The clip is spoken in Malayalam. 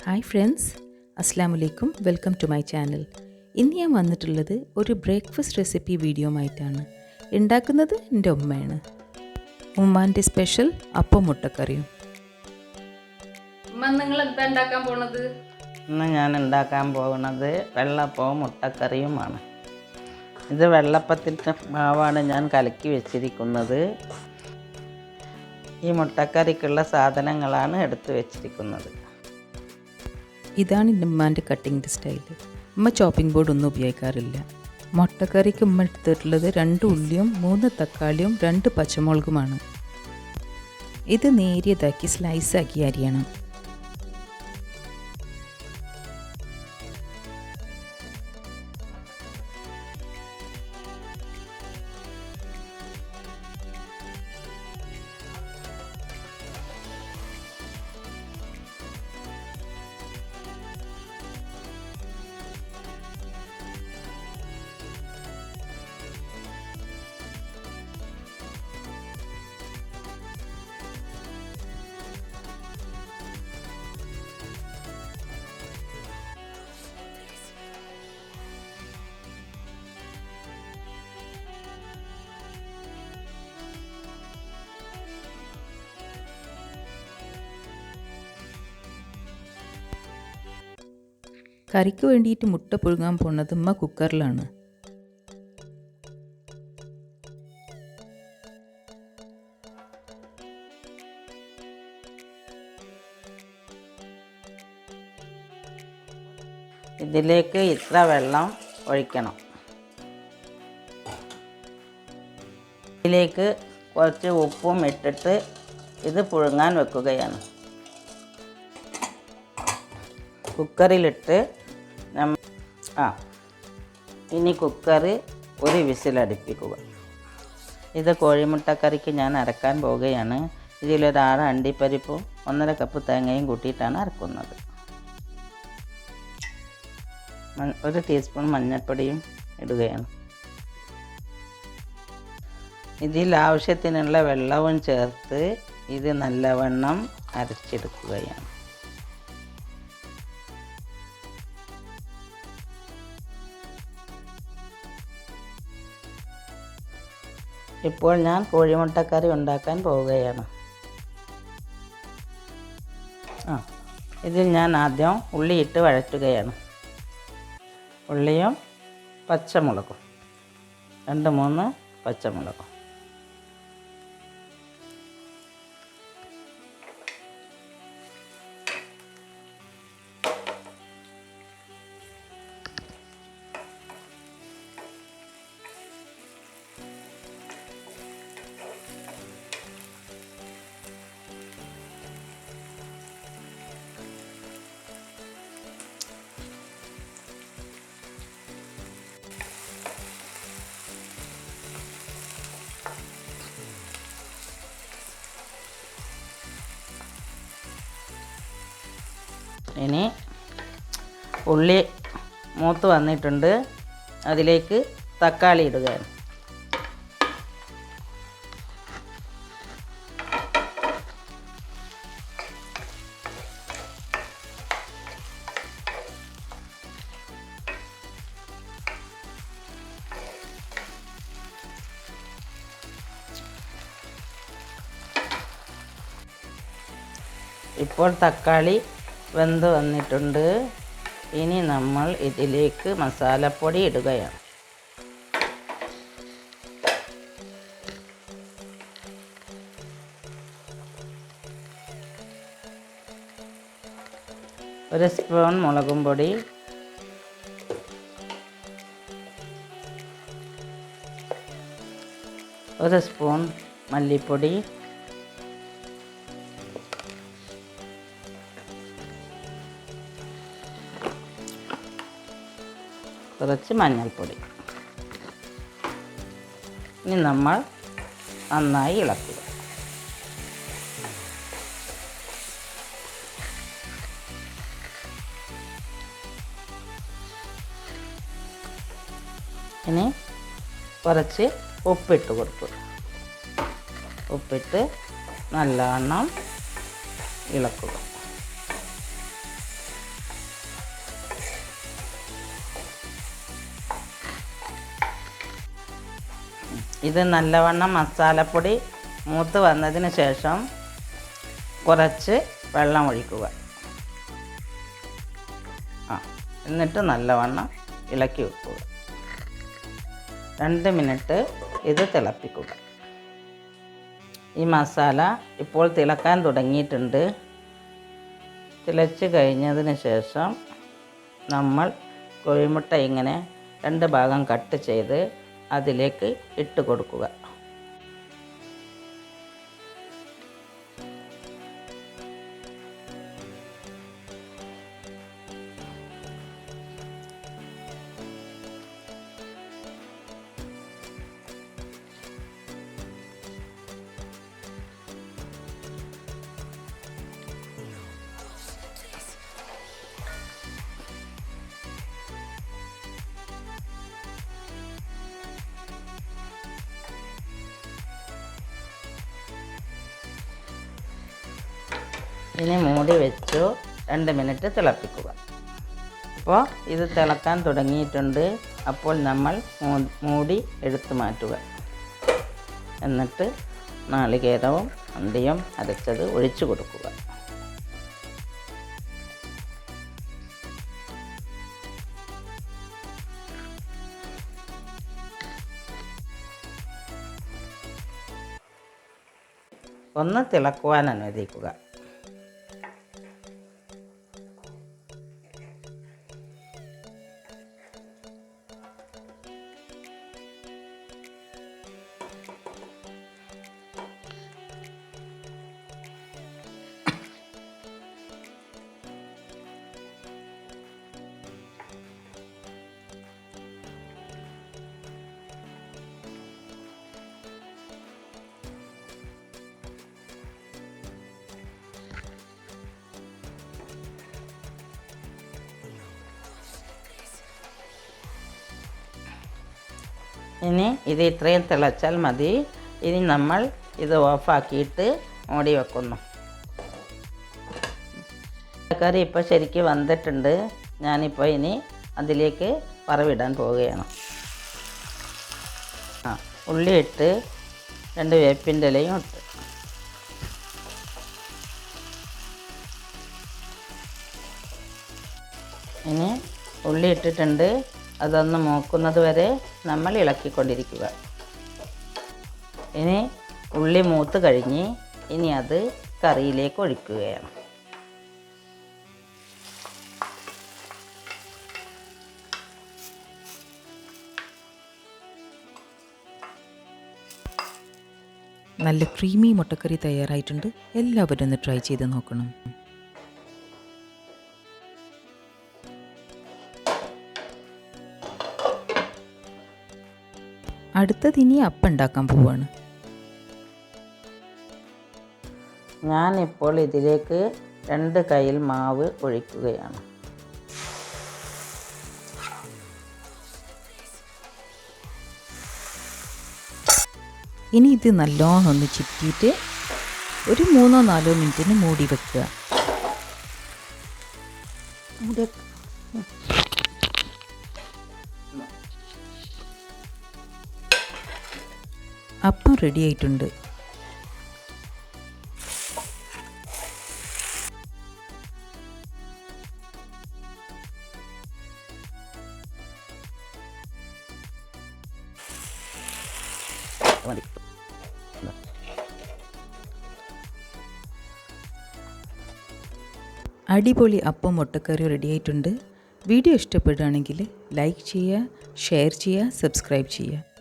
ഹായ് ഫ്രണ്ട്സ്, അസ്സാം വലൈക്കും. Welcome to my channel. ഇന്ന് ഞാൻ വന്നിട്ടുള്ളത് ഒരു ബ്രേക്ക്ഫാസ്റ്റ് റെസിപ്പി വീഡിയോ ആയിട്ടാണ്. ഉണ്ടാക്കുന്നത് എൻ്റെ ഉമ്മയാണ്. ഉമ്മാൻ്റെ സ്പെഷ്യൽ അപ്പം മുട്ടക്കറിയും. നിങ്ങൾ എന്താ ഉണ്ടാക്കാൻ പോണത്? ഇന്ന് ഞാൻ ഉണ്ടാക്കാൻ പോകുന്നത് വെള്ളപ്പവും മുട്ടക്കറിയുമാണ്. ഇത് വെള്ളപ്പത്തിൻ്റെ മാവാണ് ഞാൻ കലക്കി വെച്ചിരിക്കുന്നത്. ഈ മുട്ടക്കറിക്കുള്ള സാധനങ്ങളാണ് എടുത്തു വെച്ചിരിക്കുന്നത്. ഇതാണ് എൻ്റെ ഉമ്മാൻ്റെ കട്ടിങ്ങിൻ്റെ സ്റ്റൈല്. ഉമ്മ ചോപ്പിംഗ് ബോർഡ് ഒന്നും ഉപയോഗിക്കാറില്ല. മുട്ടക്കറിക്ക് ഉമ്മ എടുത്തിട്ടുള്ളത് 2 ഉള്ളിയും 3 തക്കാളിയും 2 പച്ചമുളകുമാണ്. ഇത് നേരിയതാക്കി സ്ലൈസാക്കി അരിയണം. കറിക്ക് വേണ്ടിയിട്ട് മുട്ട പുഴുങ്ങാൻ പോകുന്നത് ഉമ്മ കുക്കറിലാണ്. ഇതിലേക്ക് ഇത്ര വെള്ളം ഒഴിക്കണം. ഇതിലേക്ക് കുറച്ച് ഉപ്പും ഇട്ടിട്ട് ഇത് പുഴുങ്ങാൻ വെക്കുകയാണ്. കുക്കറിലിട്ട് ഇനി കുക്കർ ഒരു വിസിലടുപ്പിക്കുക. ഇത് കോഴിമുട്ടക്കറിക്ക് ഞാൻ അരക്കാൻ പോവുകയാണ്. ഇതിലൊരു 6 അണ്ടിപ്പരിപ്പും 1.5 കപ്പ് തേങ്ങയും കൂട്ടിയിട്ടാണ് അരക്കുന്നത്. 1 ടീസ്പൂൺ മഞ്ഞൾപ്പൊടിയും ഇടുകയാണ്. ഇതിൽ ആവശ്യത്തിനുള്ള വെള്ളവും ചേർത്ത് ഇത് നല്ലവണ്ണം അരച്ചെടുക്കുകയാണ്. ഇപ്പോൾ ഞാൻ കോഴിമുട്ടക്കറി ഉണ്ടാക്കാൻ പോവുകയാണ്. ഇതിൽ ഞാൻ ആദ്യം ഉള്ളിയിട്ട് വഴറ്റുകയാണ്. ഉള്ളിയും പച്ചമുളകും 2-3 പച്ചമുളകും. ഇനി ഉള്ളി മൂത്ത് വന്നിട്ടുണ്ട്. അതിലേക്ക് തക്കാളി ഇടുകയാണ്. ഇപ്പോൾ തക്കാളി വെന്ത് വന്നിട്ടുണ്ട്. ഇനി നമ്മൾ ഇതിലേക്ക് മസാലപ്പൊടി ഇടുകയാണ്. ഒരു സ്പൂൺ മുളകും പൊടി, ഒരു സ്പൂൺ മല്ലിപ്പൊടി, കുറച്ച് മഞ്ഞൾപ്പൊടി. ഇനി നമ്മൾ നന്നായി ഇളക്കുക. ഇനി കുറച്ച് ഉപ്പിട്ട് കൊടുക്കുക. ഉപ്പിട്ട് നല്ലവണ്ണം ഇളക്കുക. ഇത് നല്ലവണ്ണം മസാലപ്പൊടി മൂത്ത് വന്നതിന് ശേഷം കുറച്ച് വെള്ളം ഒഴിക്കുക. എന്നിട്ട് നല്ലവണ്ണം ഇളക്കി വെക്കുക. 2 മിനിറ്റ് ഇത് തിളപ്പിക്കുക. ഈ മസാല ഇപ്പോൾ തിളക്കാൻ തുടങ്ങിയിട്ടുണ്ട്. തിളച്ച് കഴിഞ്ഞതിന് ശേഷം നമ്മൾ കോഴിമുട്ട ഇങ്ങനെ 2 ഭാഗം കട്ട് ചെയ്ത് അതിലേക്ക് ഇട്ട് കൊടുക്കുക. ഇനി മൂടി വെച്ചു 2 മിനിറ്റ് തിളപ്പിക്കുക. അപ്പോൾ ഇത് തിളക്കാൻ തുടങ്ങിയിട്ടുണ്ട്. അപ്പോൾ നമ്മൾ മൂടി എടുത്തു മാറ്റുക. എന്നിട്ട് നാളികേരവും അണ്ടിയും അരച്ചത് ഒഴിച്ചു കൊടുക്കുക. ഒന്ന് തിളക്കുവാൻ അനുവദിക്കുക. ഇനി ഇത് ഇത്രയും തിളച്ചാൽ മതി. ഇനി നമ്മൾ ഇത് ഓഫാക്കിയിട്ട് മൂടി വെക്കുന്നു. കറി ഇപ്പോൾ ശരിക്കും വന്നിട്ടുണ്ട്. ഞാനിപ്പോൾ ഇനി അതിലേക്ക് വറവിടാൻ പോവുകയാണ്. ഉള്ളി ഇട്ട് 2 വേപ്പിൻ്റെ ഇലയും ഇട്ട് ഇനി ഉള്ളി ഇട്ടിട്ടുണ്ട്. അതൊന്ന് മൂക്കുന്നത് വരെ നമ്മൾ ഇളക്കിക്കൊണ്ടിരിക്കുക. ഇനി ഉള്ളി മൂത്ത് കഴിഞ്ഞ് ഇനി അത് കറിയിലേക്ക് ഒഴിക്കുകയാണ്. നല്ല ക്രീമി മുട്ടക്കറി തയ്യാറായിട്ടുണ്ട്. എല്ലാവരും ഒന്ന് ട്രൈ ചെയ്ത് നോക്കണം. അടുത്തത് ഇനി അപ്പം ഉണ്ടാക്കാൻ പോവാണ്. ഞാനിപ്പോൾ ഇതിലേക്ക് 2 കയ്യിൽ മാവ് ഒഴിക്കുകയാണ്. ഇനി ഇത് നല്ലോണം ഒന്ന് ചിറ്റിയിട്ട് ഒരു 3-4 മിനിറ്റിന് മൂടി വെക്കുക. അപ്പം റെഡി ആയിട്ടുണ്ട്. അടിപൊളി അപ്പം മുട്ടക്കറി റെഡി ആയിട്ടുണ്ട്. വീഡിയോ ഇഷ്ടപ്പെടുകയാണെങ്കിൽ ലൈക്ക് ചെയ്യുക, ഷെയർ ചെയ്യുക, സബ്സ്ക്രൈബ് ചെയ്യുക.